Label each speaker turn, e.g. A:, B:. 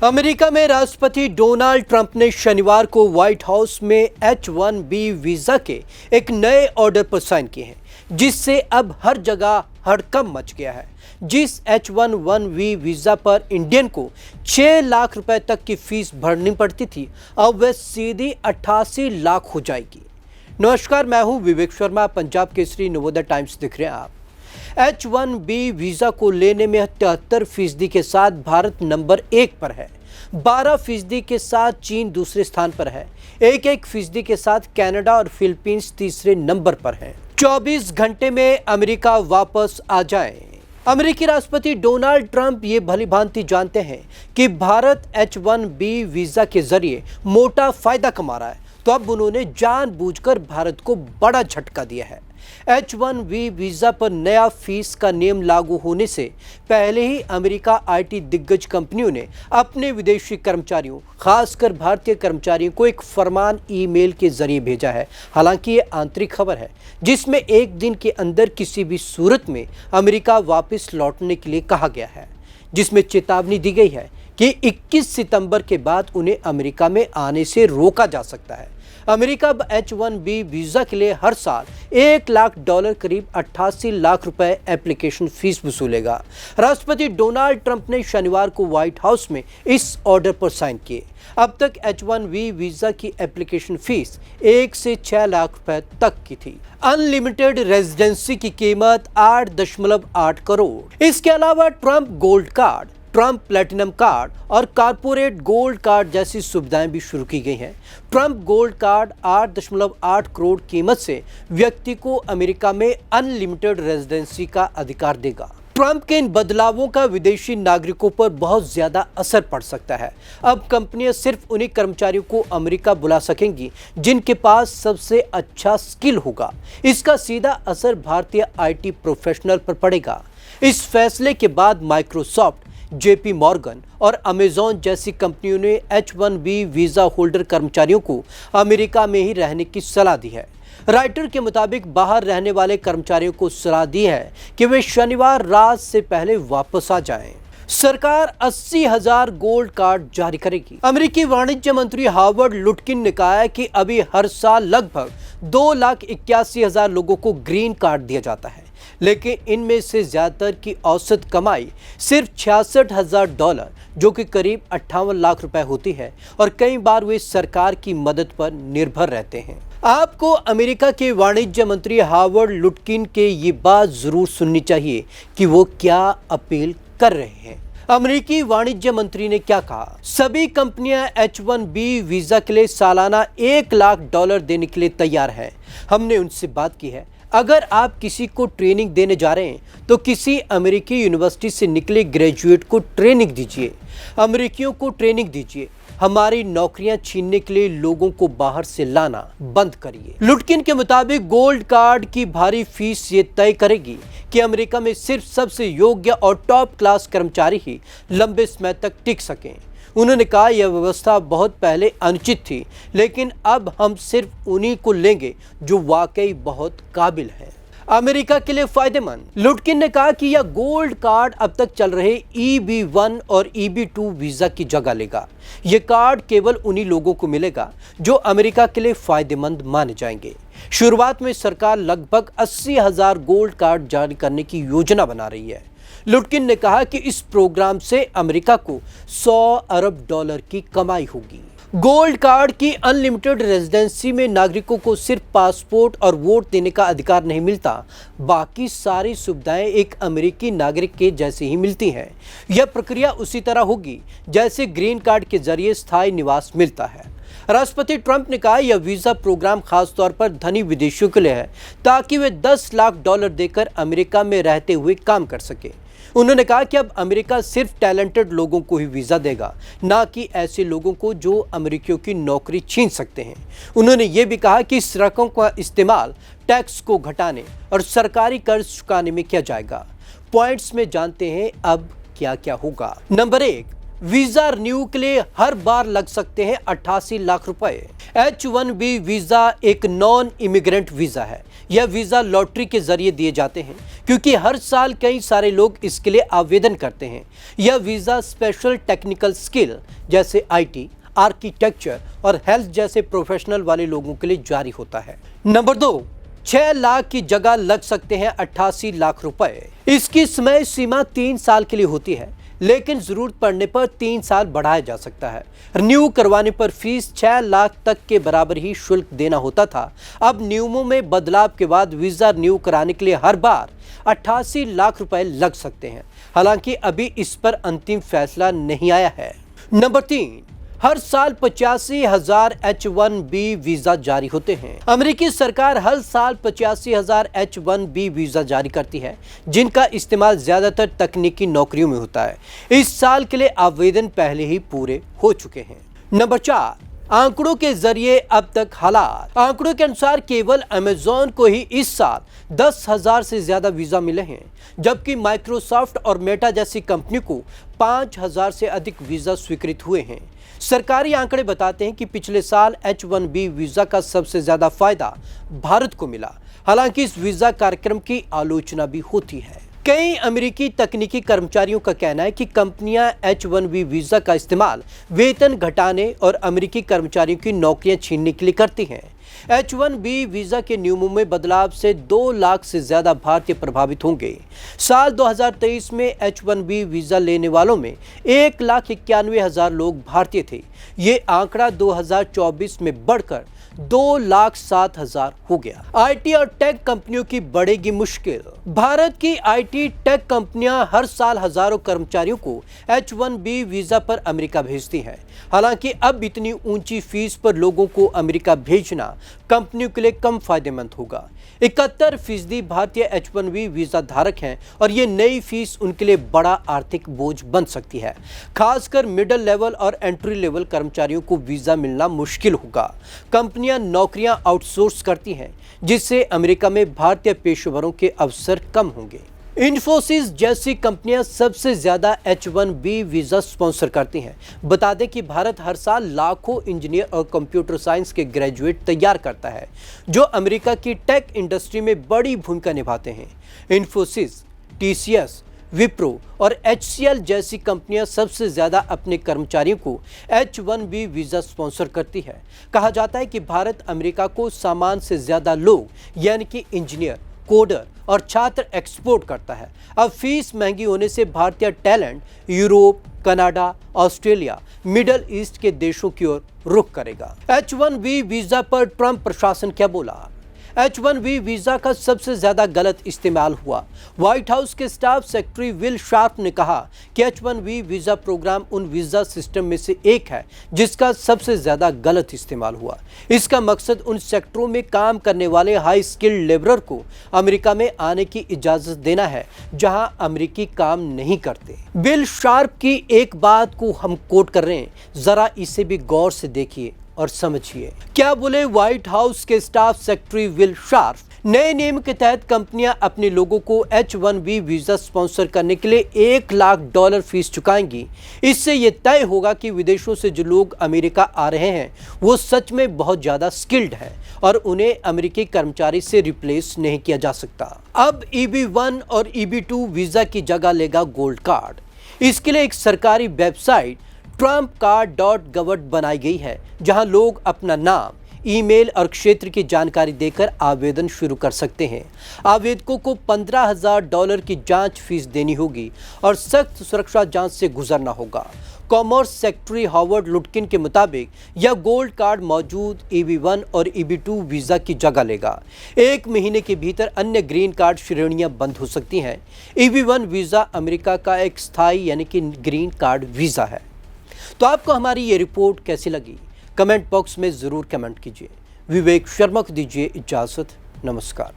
A: America में राष्ट्रपति Donald Trump ने शनिवार को व्हाइट हाउस में H-1B वीजा के एक नए ऑर्डर पर साइन किए हैं, जिससे अब हर जगह हड़कंप मच गया है। जिस H-1B वीजा पर इंडियन को 6 लाख रुपए तक की फीस भरनी पड़ती थी, अब वह सीधी 88 लाख हो जाएगी। नमस्कार, मैं हूं विवेक शर्मा, पंजाब केसरी नवोदय टाइम्स देख रहे हैं आप। H-1B वीजा को लेने में 73% के साथ भारत नंबर 1 पर है, 12% के साथ चीन दूसरे स्थान पर है, 1% के साथ कनाडा और फिलीपींस तीसरे नंबर पर है। 24 घंटे में अमेरिका वापस आ जाए। अमेरिकी राष्ट्रपति डोनाल्ड ट्रंप ये भलीभांति जानते हैं कि भारत H-1B वीजा के जरिए मोटा फायदा कमा रहा है, तो अब उन्होंने जानबूझकर भारत को बड़ा झटका दिया है। H-1B वीजा पर नया फीस का नियम लागू होने से पहले ही अमेरिका आईटी दिग्गज कंपनियों ने अपने विदेशी कर्मचारियों, खासकर भारतीय कर्मचारियों को एक फरमान ईमेल के जरिए भेजा है। हालांकि ये आंतरिक खबर है, जिसमें एक दिन के अंदर किसी भी सूरत में अमेरिका वापस लौटने के लिए कहा गया है, जिसमें चेतावनी दी गई है कि 21 सितंबर के बाद उन्हें अमेरिका में आने से रोका जा सकता है। अमेरिका अब H-1B वीजा के लिए हर साल $1 लाख करीब 88 लाख रुपए एप्लीकेशन फीस वसूलेगा। राष्ट्रपति डोनाल्ड ट्रंप ने शनिवार को व्हाइट हाउस में इस ऑर्डर पर साइन किए। अब तक H-1B वीजा की एप्लीकेशन फीस 1 से 6 लाख रुपए तक की थी। अनलिमिटेड रेजिडेंसी की कीमत 8.8 करोड़। इसके अलावा Trump gold card, Trump platinum card और कारपोरेट गोल्ड कार्ड जैसी सुविधाएं भी शुरू की गई हैं। ट्रंप गोल्ड कार्ड 8.8 करोड़ कीमत से व्यक्ति को अमेरिका में अनलिमिटेड रेजिडेंसी का अधिकार देगा। ट्रंप के इन बदलावों का विदेशी नागरिकों पर बहुत ज्यादा असर पड़ सकता है। अब कंपनियां सिर्फ उन्हीं कर्मचारियों को अमेरिका बुला सकेंगी जिनके पास सबसे अच्छा स्किल होगा। इसका सीधा असर भारतीय आईटी प्रोफेशनल पर पड़ेगा। इस फैसले के बाद माइक्रोसॉफ्ट, JP मॉर्गन और अमेजॉन जैसी कंपनियों ने H-1B वीजा होल्डर कर्मचारियों को अमेरिका में ही रहने की सलाह दी है। राइटर के मुताबिक बाहर रहने वाले कर्मचारियों को सलाह दी है कि वे शनिवार रात से पहले वापस आ जाएं। सरकार 80,000 गोल्ड कार्ड जारी करेगी। अमेरिकी वाणिज्य मंत्री हावर्ड लुटकिन ने कहा है कि अभी हर साल लगभग 2,81,000 लोगों को ग्रीन कार्ड दिया जाता है, लेकिन इनमें से ज्यादातर की औसत कमाई सिर्फ $66,000, जो कि करीब 58 लाख रुपए होती है, और कई बार वे सरकार की मदद पर निर्भर रहते हैं। आपको अमेरिका के वाणिज्य मंत्री हावर्ड लुटकिन के ये बात जरूर सुननी चाहिए कि वो क्या अपील कर रहे हैं। अमेरिकी वाणिज्य मंत्री ने क्या कहा? सभी कंपनियां H-1B वीजा के लिए सालाना $1 लाख देने के लिए तैयार हैं। हमने उनसे बात की है। अगर आप किसी को ट्रेनिंग देने जा रहे हैं तो किसी अमेरिकी यूनिवर्सिटी से निकले ग्रेजुएट को ट्रेनिंग दीजिए। अमेरिकियों को ट्रेनिंग दीजिए। हमारी नौकरियां छीनने के लिए लोगों को बाहर से लाना बंद करिए। लुटकिन के मुताबिक गोल्ड कार्ड की भारी फीस ये तय करेगी कि अमेरिका में सिर्फ सबसे योग्य और टॉप क्लास कर्मचारी ही लंबे समय तक टिक सकें। उन्होंने कहा, यह व्यवस्था बहुत पहले अनुचित थी, लेकिन अब हम सिर्फ उन्हीं को लेंगे जो वाकई बहुत काबिल हैं। अमेरिका के लिए फायदेमंद। लुटकिन ने कहा कि यह गोल्ड कार्ड अब तक चल रहे EB-1 और EB-2 वीजा की जगह लेगा। यह कार्ड केवल उन्हीं लोगों को मिलेगा जो अमेरिका के लिए फायदेमंद माने जाएंगे। शुरुआत में सरकार लगभग 80,000 गोल्ड कार्ड जारी करने की योजना बना रही है। लुटकिन ने कहा कि इस प्रोग्राम से अमेरिका को $100 अरब की कमाई होगी। गोल्ड कार्ड की अनलिमिटेड रेजिडेंसी में नागरिकों को सिर्फ पासपोर्ट और वोट देने का अधिकार नहीं मिलता, बाकी सारी सुविधाएं एक अमेरिकी नागरिक के जैसे ही मिलती हैं। यह प्रक्रिया उसी तरह होगी जैसे ग्रीन कार्ड के जरिए स्थायी निवास मिलता है। राष्ट्रपति ट्रंप ने कहा, यह वीजा प्रोग्राम खासतौर पर धनी विदेशियों के लिए है, ताकि वे $10 लाख देकर अमेरिका में रहते हुए काम कर सके। उन्होंने कहा कि अब अमेरिका सिर्फ टैलेंटेड लोगों को ही वीज़ा देगा, ना कि ऐसे लोगों को जो अमेरिकियों की नौकरी छीन सकते हैं। उन्होंने ये भी कहा कि इस रकम का इस्तेमाल टैक्स को घटाने और सरकारी कर्ज चुकाने में किया जाएगा। पॉइंट्स में जानते हैं अब क्या क्या होगा। नंबर 1, वीजा रिन्यू के लिए हर बार लग सकते हैं 88 लाख रुपए। H-1B वीजा एक नॉन इमिग्रेंट वीजा है, यह वीज़ा लॉटरी के जरिए दिए जाते हैं क्योंकि हर साल कई सारे लोग इसके लिए आवेदन करते हैं। यह वीज़ा स्पेशल टेक्निकल स्किल जैसे IT, आर्किटेक्चर और हेल्थ जैसे प्रोफेशनल वाले लोगों के लिए जारी होता है। नंबर 2, 6 लाख की जगह लग सकते हैं 88 लाख रुपए। इसकी समय सीमा 3 साल के लिए होती है, लेकिन जरूरत पड़ने पर 3 साल बढ़ाया जा सकता है। रिन्यू करवाने पर फीस 6 लाख तक के बराबर ही शुल्क देना होता था। अब नियमों में बदलाव के बाद वीज़ा रिन्यू कराने के लिए हर बार 88 लाख रुपए लग सकते हैं। हालांकि अभी इस पर अंतिम फैसला नहीं आया है। नंबर 3, हर साल 85,000 H1B वीज़ा जारी होते हैं। अमेरिकी सरकार हर साल 85,000 H1B वीज़ा जारी करती है, जिनका इस्तेमाल ज़्यादातर तकनीकी नौकरियों में होता है। इस साल के लिए आवेदन पहले ही पूरे हो चुके हैं। नंबर 4, आंकड़ों के जरिए अब तक हालात। आंकड़ों के अनुसार केवल अमेजॉन को ही इस साल 10,000 से ज्यादा वीजा मिले हैं, जबकि माइक्रोसॉफ्ट और मेटा जैसी कंपनी को 5,000 से अधिक वीजा स्वीकृत हुए हैं। सरकारी आंकड़े बताते हैं कि पिछले साल H1B वीजा का सबसे ज्यादा फायदा भारत को मिला। हालांकि इस वीजा कार्यक्रम की आलोचना भी होती है। कई अमेरिकी तकनीकी कर्मचारियों का कहना है कि कंपनियां H1B वीजा का इस्तेमाल वेतन घटाने और अमेरिकी कर्मचारियों की नौकरियां छीनने के लिए करती हैं। H1B वीजा के नियमों में बदलाव से 2 लाख से ज्यादा भारतीय प्रभावित होंगे। साल 2023 में H1B वीजा लेने वालों में 1,91,000 लोग भारतीय थे। ये आंकड़ा 2024 में बढ़कर 2,07,000 हो गया। IT और टेक कंपनियों की बढ़ेगी मुश्किल। भारत की IT टेक कंपनियां हर साल हजारों कर्मचारियों को H1B वीजा पर अमेरिका भेजती हैं। हालांकि अब इतनी ऊंची फीस पर लोगों को अमेरिका भेजना कंपनियों के लिए कम फायदेमंद होगा। 71% भारतीय H1B वीजा धारक हैं और ये नई फीस उनके लिए बड़ा आर्थिक बोझ बन सकती है। खासकर मिडिल लेवल और एंट्री लेवल कर्मचारियों को वीजा मिलना मुश्किल होगा। कंपनियां नौकरियां आउटसोर्स करती हैं, जिससे अमेरिका में भारतीय पेशेवरों के अवसर कम होंगे। इन्फोसिस जैसी कंपनियां सबसे ज्यादा H1B वीजा स्पॉन्सर करती हैं। बता दें कि भारत हर साल लाखों इंजीनियर और कंप्यूटर साइंस के ग्रेजुएट तैयार करता है, जो अमेरिका की टेक इंडस्ट्री में बड़ी भूमिका निभाते हैं। इन्फोसिस, TCS, विप्रो और HCL जैसी कंपनियां सबसे ज्यादा अपने कर्मचारियों को H1B वीजा स्पॉन्सर करती है। कहा जाता है कि भारत अमेरिका को सामान से ज्यादा लोग यानी कि इंजीनियर, कोडर और छात्र एक्सपोर्ट करता है। अब फीस महंगी होने से भारतीय talent Europe, Canada, Australia, middle east के देशों की ओर रुख करेगा। H1B वीजा पर ट्रंप प्रशासन क्या बोला? H1B वीजा का सबसे ज्यादा गलत इस्तेमाल हुआ। व्हाइट हाउस के स्टाफ सेक्रेटरी विल शार्प ने कहा कि H1B वीजा प्रोग्राम उन वीजा सिस्टम में से एक है जिसका सबसे ज्यादा गलत इस्तेमाल हुआ। इसका मकसद उन सेक्टरों में काम करने वाले हाई स्किल्ड लेबरर को अमेरिका में आने की इजाजत देना है जहां अमेरिकी काम नहीं करते। विल शार्प की एक बात को हम कोट कर रहे हैं, जरा इसे भी गौर से देखिए और समझिए। क्या बोले व्हाइट हाउस के स्टाफ सेक्रेटरी विल शार्प? नए नियम के तहत कंपनियां अपने लोगों को H1B वीजा स्पॉन्सर करने के लिए $1 लाख फीस चुकाएंगी। इससे यह तय होगा कि विदेशों से जो लोग अमेरिका आ रहे हैं वो सच में बहुत ज़्यादा स्किल्ड हैं और उन्हें अमेरिकी कर्मचारी से रिप्लेस नहीं किया जा सकता। अब EB1 और EB2 वीजा की जगह लेगा गोल्ड कार्ड। इसके लिए एक सरकारी वेबसाइट trumpcard.gov बनाई गई है, जहां लोग अपना नाम, ईमेल और क्षेत्र की जानकारी देकर आवेदन शुरू कर सकते हैं। आवेदकों को $15,000 की जांच फीस देनी होगी और सख्त सुरक्षा जांच से गुजरना होगा। कॉमर्स सेक्रेटरी हॉवर्ड लुटकिन के मुताबिक यह गोल्ड कार्ड मौजूद EB1 और EB2 वीज़ा की जगह लेगा। 1 महीने के भीतर अन्य ग्रीन कार्ड श्रेणियां बंद हो सकती हैं। EB1 वीज़ा अमेरिका का एक स्थायी यानी कि ग्रीन कार्ड वीज़ा है। तो आपको हमारी ये रिपोर्ट कैसी लगी? कमेंट बॉक्स में ज़रूर कमेंट कीजिए। विवेक शर्मा को दीजिए इजाज़त। नमस्कार।